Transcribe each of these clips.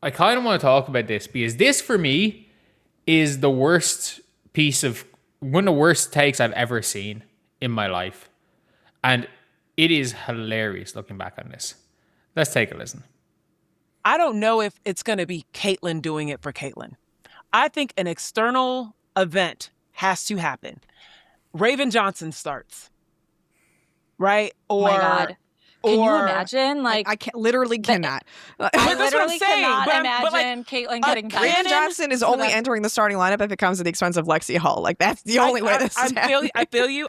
I kind of want to talk about this because this for me is the worst one of the worst takes I've ever seen in my life. And it is hilarious looking back on this. Let's take a listen. I don't know if it's going to be Caitlyn doing it for Caitlyn. I think an external event has to happen. Raven Johnson starts, right? Oh my God. Can you imagine? Like, I literally cannot. I literally cannot but imagine Caitlyn getting back. Raven Johnson is only entering the starting lineup if it comes at the expense of Lexi Hall. Like, that's the only way this is happening. I feel you.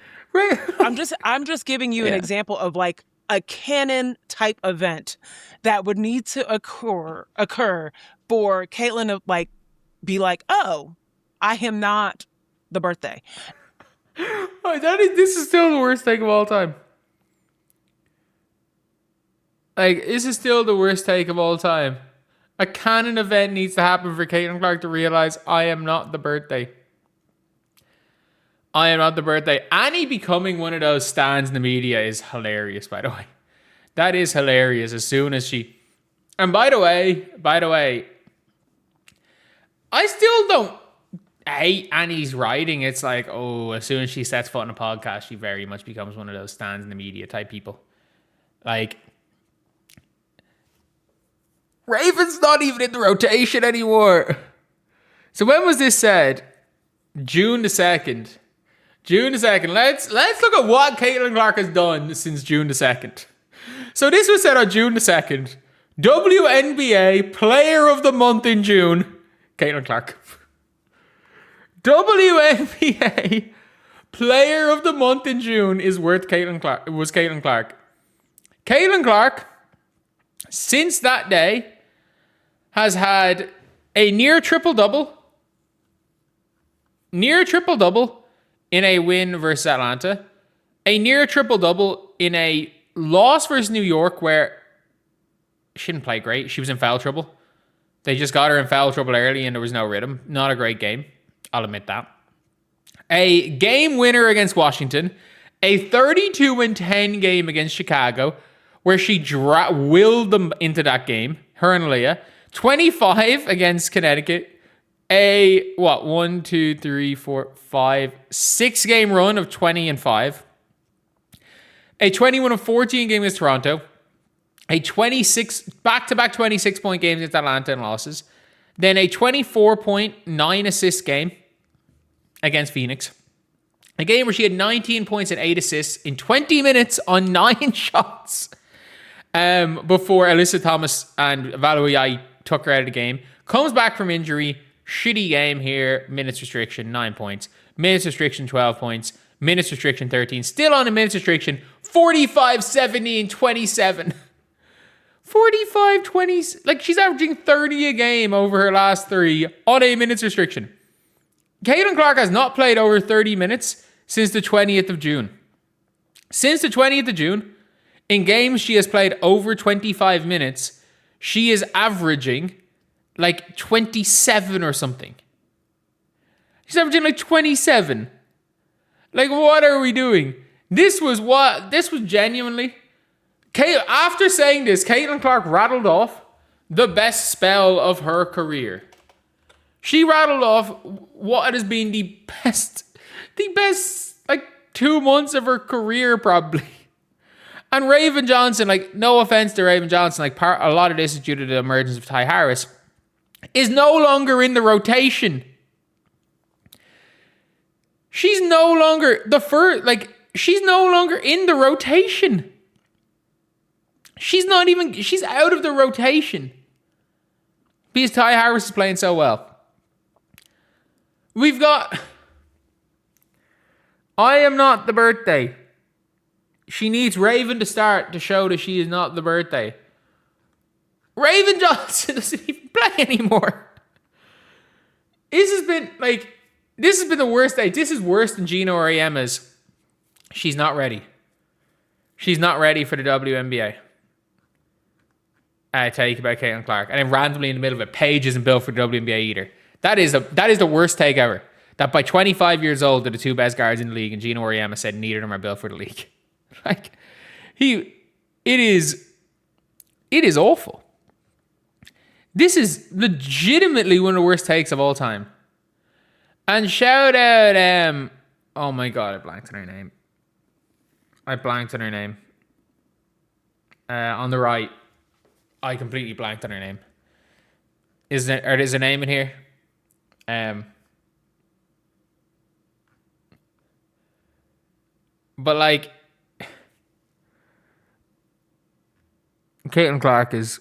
I'm just giving you an example of like a canon type event that would need to occur for Caitlyn to like be like, oh, I am not the birthday. This is still the worst take of all time. Like, this is still the worst take of all time. A canon event needs to happen for Caitlin Clark to realize I am not the birthday. I am not the birthday. Annie becoming one of those stands in the media is hilarious, by the way. That is hilarious as soon as she... And by the way, I still don't hate Annie's writing. It's like, oh, as soon as she sets foot on a podcast, she very much becomes one of those stands in the media type people. Like... Raven's not even in the rotation anymore. So when was this said? June the 2nd. June the 2nd. Let's look at what Caitlin Clark has done since June the 2nd. So this was said on June the 2nd. WNBA Player of the Month in June, Caitlin Clark. WNBA Player of the Month in June was Caitlin Clark. Caitlin Clark, since that day, has had a near triple-double in a win versus Atlanta, a near triple-double in a loss versus New York where she didn't play great. She was in foul trouble. They just got her in foul trouble early and there was no rhythm. Not a great game. I'll admit that. A game winner against Washington, a 32-10 game against Chicago, where she willed them into that game, her and Leah. 25 against Connecticut. A, 6-game run of 20-5. A 21-14 game against Toronto. A back-to-back 26-point games against Atlanta and losses. Then a 24-point, 9-assist game against Phoenix. A game where she had 19 points and 8 assists in 20 minutes on 9 shots. Before Alyssa Thomas and Valerie took her out of the game. Comes back from injury. Shitty game here. Minutes restriction, 9 points. Minutes restriction, 12 points. Minutes restriction, 13. Still on a minutes restriction. 45, 70, and 27. 45, 20. Like, she's averaging 30 a game over her last 3 on a minutes restriction. Caitlin Clark has not played over 30 minutes since the 20th of June. Since the 20th of June, in games she has played over 25 minutes, she is averaging like 27 or something. She's averaging like 27. Like, what are we doing? This was genuinely... After saying this, Caitlin Clark rattled off the best spell of her career. She rattled off what has been the best, like, 2 months of her career, probably. And Raven Johnson, like, no offense to Raven Johnson, like, a lot of this is due to the emergence of Ty Harris, is no longer in the rotation. She's no longer she's no longer in the rotation. She's out of the rotation. Because Ty Harris is playing so well. We've got... I am not the birthday. She needs Raven to start to show that she is not the birthday. Raven Johnson doesn't even play anymore. This has been the worst day. This is worse than Gino Auriemma's. She's not ready. She's not ready for the WNBA. Take about Caitlin Clark. And then randomly in the middle of it, Paige isn't built for the WNBA either. That is the worst take ever. That by 25 years old, they're the 2 best guards in the league, and Gino Auriemma said neither of them are built for the league. Like, it is awful. This is legitimately one of the worst takes of all time. And shout out, oh my God, I blanked on her name. On the right, I completely blanked on her name. Is a name in here? But like, Caitlin Clark is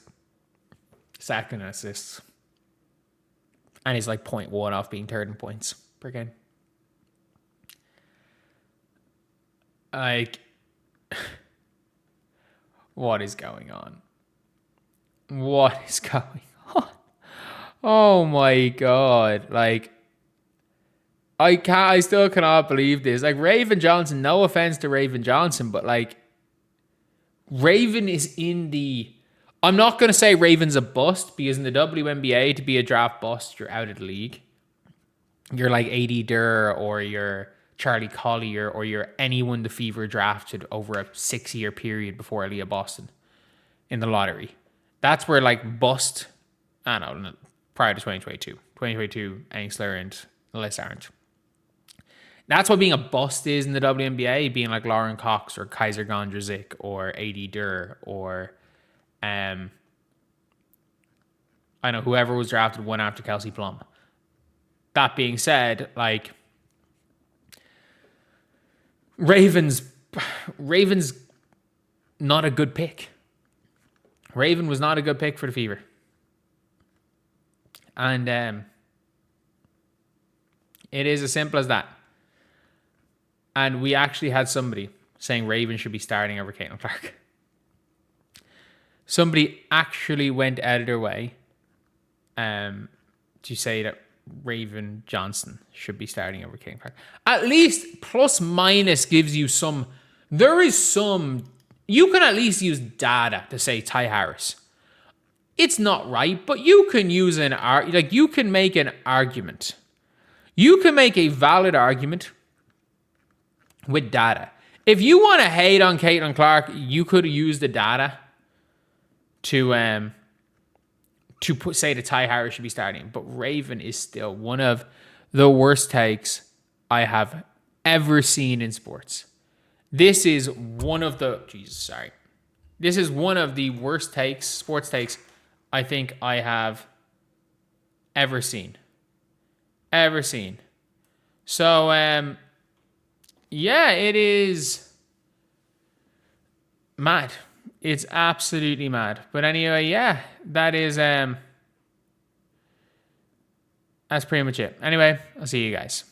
second in assists. And he's like 0.1 off being third in points per game. Like, what is going on? What is going on? Oh my God. Like, I still cannot believe this. Like, Raven Johnson, no offense to Raven Johnson, but like, Raven is in the... I'm not going to say Raven's a bust, because in the WNBA, to be a draft bust, you're out of the league. You're like A.D. Durr, or you're Charlie Collier, or you're anyone the Fever drafted over a 6-year period before Aaliyah Boston in the lottery. That's where like bust, I don't know, prior to 2022. 2022, Angsler and Alyssa aren't. That's what being a bust is in the WNBA, being like Lauren Cox or Kaiser Gondrazik or A.D. Durr or I know whoever was drafted one after Kelsey Plum. That being said, like, Raven's not a good pick. Raven was not a good pick for the Fever. And it is as simple as that. And we actually had somebody saying Raven should be starting over Caitlin Clark. Somebody actually went out of their way to say that Raven Johnson should be starting over Caitlin Clark. At least plus minus gives you some... There is some... You can at least use data to say Ty Harris. It's not right, but you can use you can make an argument. You can make a valid argument with data. If you want to hate on Caitlin Clark, you could use the data to say that Ty Harris should be starting. But Raven is still one of the worst takes I have ever seen in sports. This is one of the... This is one of the worst takes, sports takes, I think I have ever seen. So, yeah, it is mad. It's absolutely mad. But anyway, yeah, that is... that's pretty much it. Anyway, I'll see you guys.